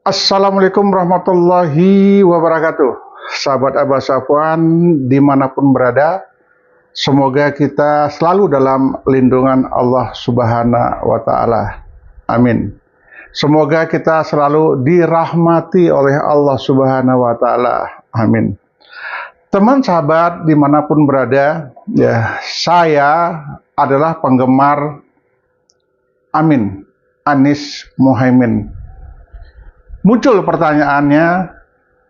Assalamualaikum warahmatullahi wabarakatuh. Sahabat Abah Safwan dimanapun berada, semoga kita selalu dalam lindungan Allah Subhanahu wa Ta'ala. Amin. Semoga kita selalu dirahmati oleh Allah Subhanahu wa Ta'ala. Amin. Teman sahabat dimanapun berada, ya, saya adalah penggemar Anies Mohaimin. Muncul pertanyaannya,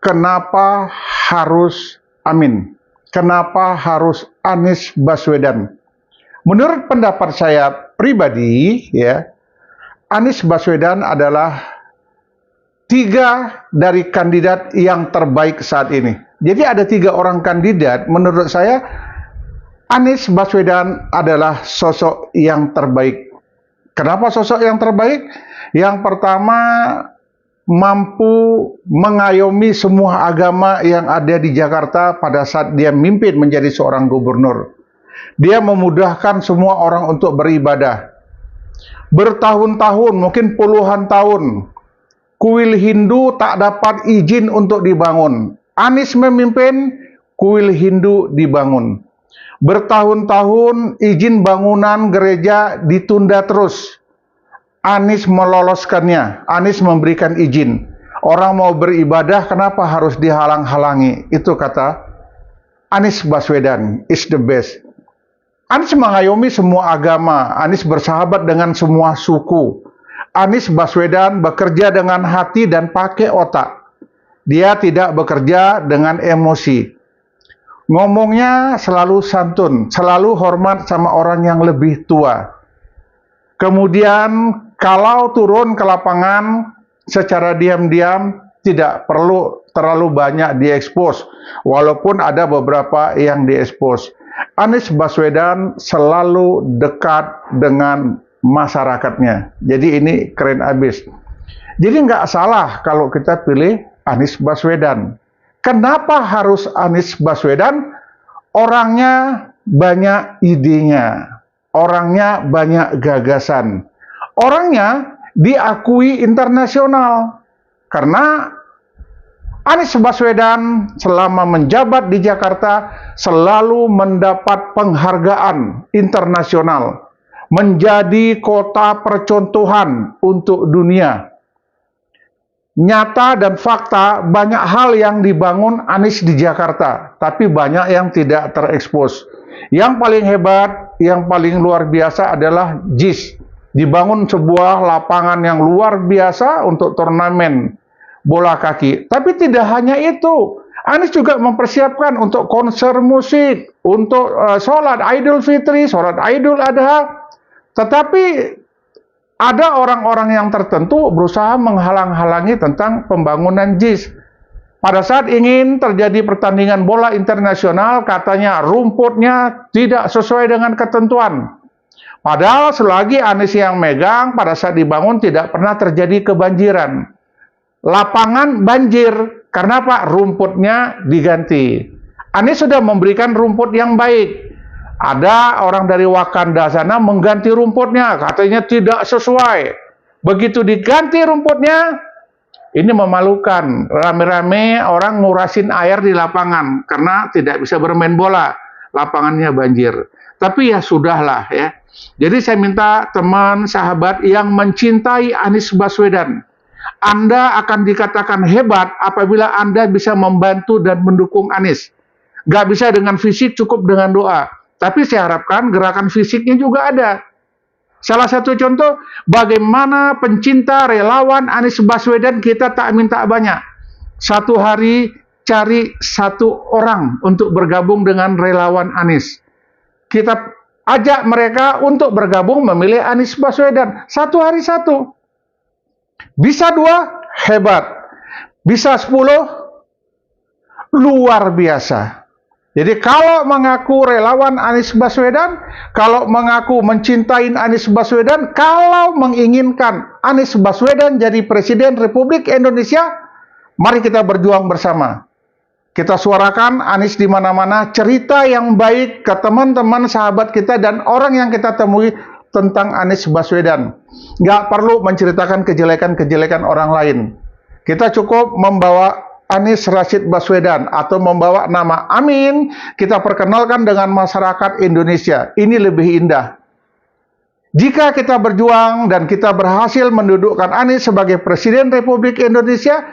kenapa harus Amin? Kenapa harus Anies Baswedan? Menurut pendapat saya pribadi, ya, Anies Baswedan adalah 3 dari kandidat yang terbaik saat ini. Jadi ada 3 orang kandidat, menurut saya Anies Baswedan adalah sosok yang terbaik. Kenapa sosok yang terbaik? Yang pertama, mampu mengayomi semua agama yang ada di Jakarta pada saat dia memimpin menjadi seorang gubernur. Dia memudahkan semua orang untuk beribadah. Bertahun-tahun, mungkin puluhan tahun, kuil Hindu tak dapat izin untuk dibangun. Anies memimpin, kuil Hindu dibangun. Bertahun-tahun izin bangunan gereja ditunda terus. Anies meloloskannya, Anies memberikan izin. Orang mau beribadah, kenapa harus dihalang-halangi? Itu kata Anies Baswedan is the best. Anies mengayomi semua agama, Anies bersahabat dengan semua suku. Anies Baswedan bekerja dengan hati dan pakai otak. Dia tidak bekerja dengan emosi. Ngomongnya selalu santun, selalu hormat sama orang yang lebih tua. Kemudian kalau turun ke lapangan secara diam-diam tidak perlu terlalu banyak diekspos, walaupun ada beberapa yang diekspos. Anies Baswedan selalu dekat dengan masyarakatnya. Jadi ini keren abis. Jadi nggak salah kalau kita pilih Anies Baswedan. Kenapa harus Anies Baswedan? Orangnya banyak idenya. Orangnya banyak gagasan. Orangnya diakui internasional. Karena Anies Baswedan selama menjabat di Jakarta selalu mendapat penghargaan internasional. Menjadi kota percontohan untuk dunia. Nyata dan fakta, banyak hal yang dibangun Anies di Jakarta. Tapi banyak yang tidak terekspos. Yang paling hebat, yang paling luar biasa adalah JIS. Dibangun sebuah lapangan yang luar biasa untuk turnamen bola kaki. Tapi tidak hanya itu. Anies juga mempersiapkan untuk konser musik, untuk sholat Idul Fitri, sholat Idul Adha. Tetapi ada orang-orang yang tertentu berusaha menghalang-halangi tentang pembangunan JIS. Pada saat ingin terjadi pertandingan bola internasional, katanya rumputnya tidak sesuai dengan ketentuan. Padahal selagi Anies yang megang, pada saat dibangun tidak pernah terjadi kebanjiran. Lapangan banjir, karena Pak rumputnya diganti. Anies sudah memberikan rumput yang baik. Ada orang dari Wakanda sana mengganti rumputnya, katanya tidak sesuai. Begitu diganti rumputnya, ini memalukan. Rame-rame orang ngurasin air di lapangan karena tidak bisa bermain bola. Lapangannya banjir. Tapi ya sudahlah ya. Jadi saya minta teman, sahabat yang mencintai Anies Baswedan. Anda akan dikatakan hebat apabila Anda bisa membantu dan mendukung Anies. Gak bisa dengan fisik, cukup dengan doa. Tapi saya harapkan gerakan fisiknya juga ada. Salah satu contoh, bagaimana pencinta relawan Anies Baswedan kita tak minta banyak. Satu hari cari 1 orang untuk bergabung dengan relawan Anies. Kita ajak mereka untuk bergabung memilih Anies Baswedan. 1 hari 1. Bisa 2, hebat. Bisa 10, luar biasa. Jadi kalau mengaku relawan Anies Baswedan, kalau mengaku mencintai Anies Baswedan, kalau menginginkan Anies Baswedan jadi Presiden Republik Indonesia, mari kita berjuang bersama. Kita suarakan Anies di mana-mana, cerita yang baik ke teman-teman sahabat kita dan orang yang kita temui tentang Anies Baswedan. Nggak perlu menceritakan kejelekan-kejelekan orang lain. Kita cukup membawa Anies Rashid Baswedan atau membawa nama Amin, kita perkenalkan dengan masyarakat Indonesia. Ini lebih indah. Jika kita berjuang dan kita berhasil mendudukkan Anies sebagai Presiden Republik Indonesia,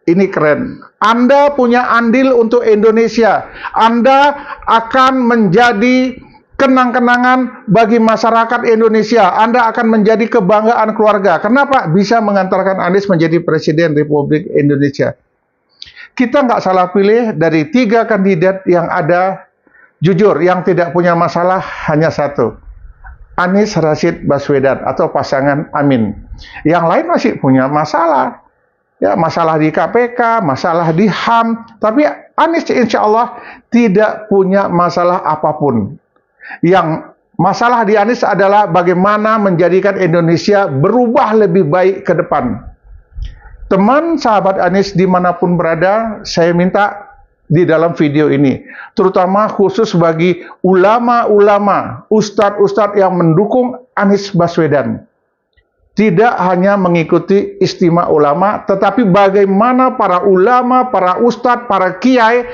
ini keren. Anda punya andil untuk Indonesia. Anda akan menjadi kenang-kenangan bagi masyarakat Indonesia. Anda akan menjadi kebanggaan keluarga. Kenapa? Bisa mengantarkan Anies menjadi Presiden Republik Indonesia. Kita nggak salah pilih dari 3 kandidat yang ada, jujur, yang tidak punya masalah hanya satu. Anies Rashid Baswedan atau pasangan Amin. Yang lain masih punya masalah. Ya, masalah di KPK, masalah di HAM. Tapi Anies insya Allah tidak punya masalah apapun. Yang masalah di Anies adalah bagaimana menjadikan Indonesia berubah lebih baik ke depan. Teman sahabat Anies dimanapun berada, saya minta di dalam video ini, terutama khusus bagi ulama-ulama, ustadz-ustadz yang mendukung Anies Baswedan, tidak hanya mengikuti istimewa ulama, tetapi bagaimana para ulama, para ustadz, para kiai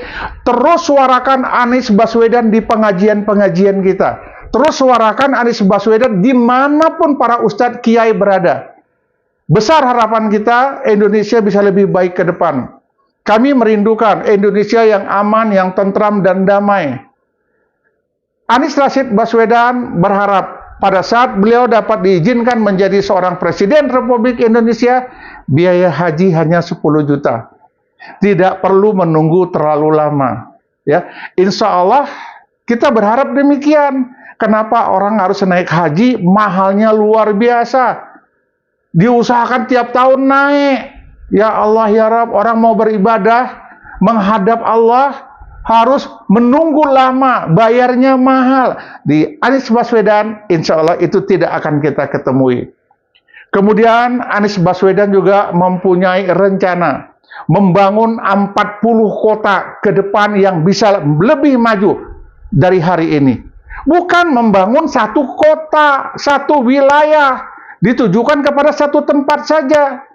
terus suarakan Anies Baswedan di pengajian-pengajian kita. Terus suarakan Anies Baswedan dimanapun para ustadz kiai berada. Besar harapan kita, Indonesia bisa lebih baik ke depan. Kami merindukan Indonesia yang aman, yang tentram dan damai. Anies Rashid Baswedan berharap pada saat beliau dapat diizinkan menjadi seorang Presiden Republik Indonesia, biaya haji hanya 10 juta. Tidak perlu menunggu terlalu lama. Ya, insya Allah kita berharap demikian. Kenapa orang harus naik haji? Mahalnya luar biasa. Diusahakan tiap tahun naik. Ya Allah ya Rabb, orang mau beribadah menghadap Allah harus menunggu lama, bayarnya mahal. Di Anies Baswedan insya Allah itu tidak akan kita ketemui. Kemudian Anies Baswedan juga mempunyai rencana membangun 40 kota ke depan yang bisa lebih maju dari hari ini. Bukan membangun satu kota, satu wilayah, ditujukan kepada satu tempat saja.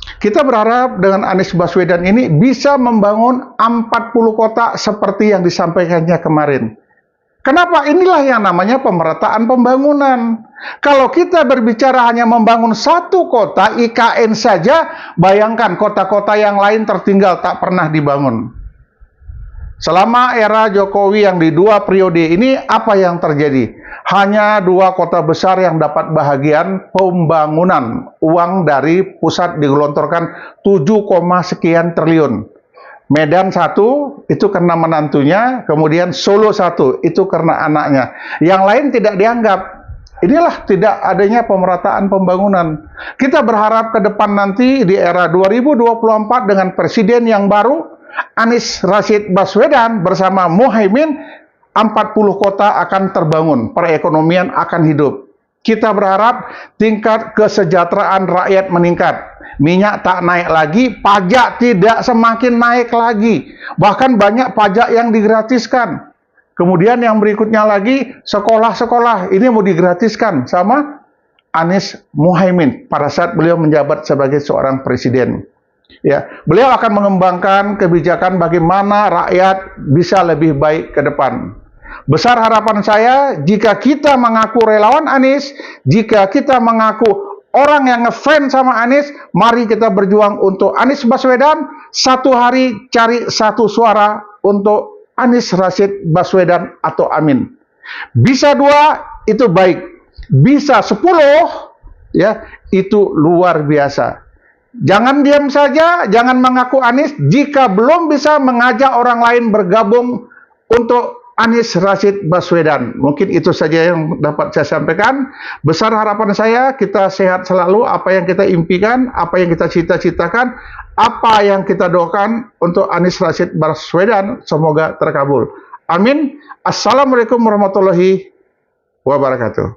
Kita berharap dengan Anies Baswedan ini bisa membangun 40 kota seperti yang disampaikannya kemarin. Kenapa? Inilah yang namanya pemerataan pembangunan. Kalau kita berbicara hanya membangun satu kota, IKN saja, bayangkan kota-kota yang lain tertinggal tak pernah dibangun. Selama era Jokowi yang di 2 periode ini, apa yang terjadi? Hanya 2 kota besar yang dapat bahagian pembangunan. Uang dari pusat digelontorkan 7, sekian triliun. Medan 1, itu karena menantunya. Kemudian Solo 1, itu karena anaknya. Yang lain tidak dianggap. Inilah tidak adanya pemerataan pembangunan. Kita berharap ke depan nanti di era 2024 dengan presiden yang baru, Anies Rashid Baswedan bersama Muhaimin, 40 kota akan terbangun, perekonomian akan hidup. Kita berharap tingkat kesejahteraan rakyat meningkat. Minyak tak naik lagi, pajak tidak semakin naik lagi. Bahkan banyak pajak yang digratiskan. Kemudian yang berikutnya lagi, sekolah-sekolah ini mau digratiskan sama Anies Muhaimin pada saat beliau menjabat sebagai seorang presiden. Ya, beliau akan mengembangkan kebijakan bagaimana rakyat bisa lebih baik ke depan. Besar harapan saya, jika kita mengaku relawan Anies, jika kita mengaku orang yang ngefans sama Anies, mari kita berjuang untuk Anies Baswedan. Satu hari cari satu suara untuk Anies Rashid Baswedan atau Amin. Bisa 2, itu baik. Bisa 10, ya, itu luar biasa. Jangan diam saja, jangan mengaku Anies jika belum bisa mengajak orang lain bergabung untuk Anies Rashid Baswedan. Mungkin itu saja yang dapat saya sampaikan. Besar harapan saya, kita sehat selalu, apa yang kita impikan, apa yang kita cita-citakan, apa yang kita doakan untuk Anies Rashid Baswedan, semoga terkabul. Amin. Assalamualaikum warahmatullahi wabarakatuh.